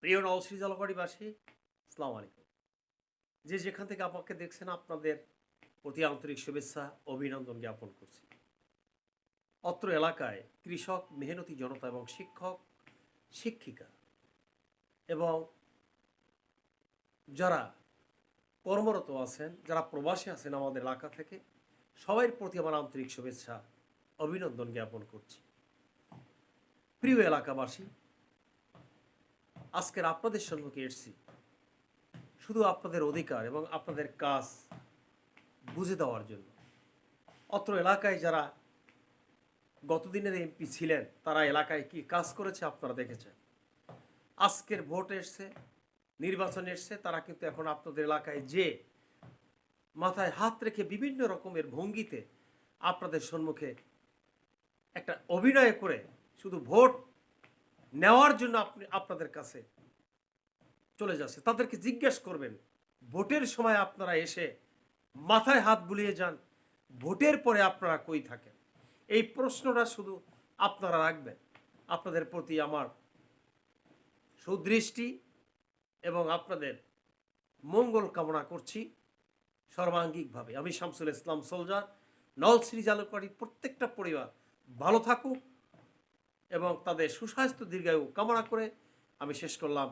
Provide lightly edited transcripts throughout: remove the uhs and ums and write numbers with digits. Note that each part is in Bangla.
প্রিয় নওশরী জলপাইবাসী, আসসালামু আলাইকুম। যে যেখান থেকে আমাকে দেখছেন আপনাদের প্রতি আন্তরিক শুভেচ্ছা অভিনন্দন জ্ঞাপন করছি। অত্র এলাকায় কৃষক, মেহনতি জনতা এবং শিক্ষক, শিক্ষিকা এবং যারা কর্মরত আছেন, যারা প্রবাসী আছেন আমাদের এলাকা থেকে, সবার প্রতি আমার আন্তরিক শুভেচ্ছা অভিনন্দন জ্ঞাপন করছি। প্রিয় এলাকাবাসী, আজকের আপনাদের সম্মুখে এসেছি শুধু আপনাদের অধিকার এবং আপনাদের কাজ বুঝে দেওয়ার জন্য। অত্র এলাকায় যারা গতদিনের এমপি ছিলেন তারা এলাকায় কি কাজ করেছে আপনারা দেখেছেন। আজকের ভোট এসছে, নির্বাচন এসছে, তারা কিন্তু এখন আপনাদের এলাকায় যে মাথায় হাত রেখে বিভিন্ন রকমের ভঙ্গিতে আপনাদের সম্মুখে একটা অভিনয় করে শুধু ভোট নেওয়ার জন্য আপনাদের কাছে চলে যাচ্ছে। তাদেরকে জিজ্ঞেস করবেন, ভোটের সময় আপনারা এসে মাথায় হাত বুলিয়ে যান, ভোটের পরে আপনারা কই থাকেন? এই প্রশ্নটা শুধু আপনারা রাখবেন। আপনাদের প্রতি আমার সুদৃষ্টি এবং আপনাদের মঙ্গল কামনা করছি সর্বাঙ্গিকভাবে। আমি শামসুল ইসলাম সোলজার, নলছিরি জালুকাঠির প্রত্যেকটা পরিবার ভালো থাকুক এবং তাদের সুস্বাস্থ্য দীর্ঘায়ু কামনা করে আমি শেষ করলাম।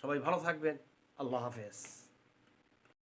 সবাই ভালো থাকবেন। আল্লাহ হাফেজ।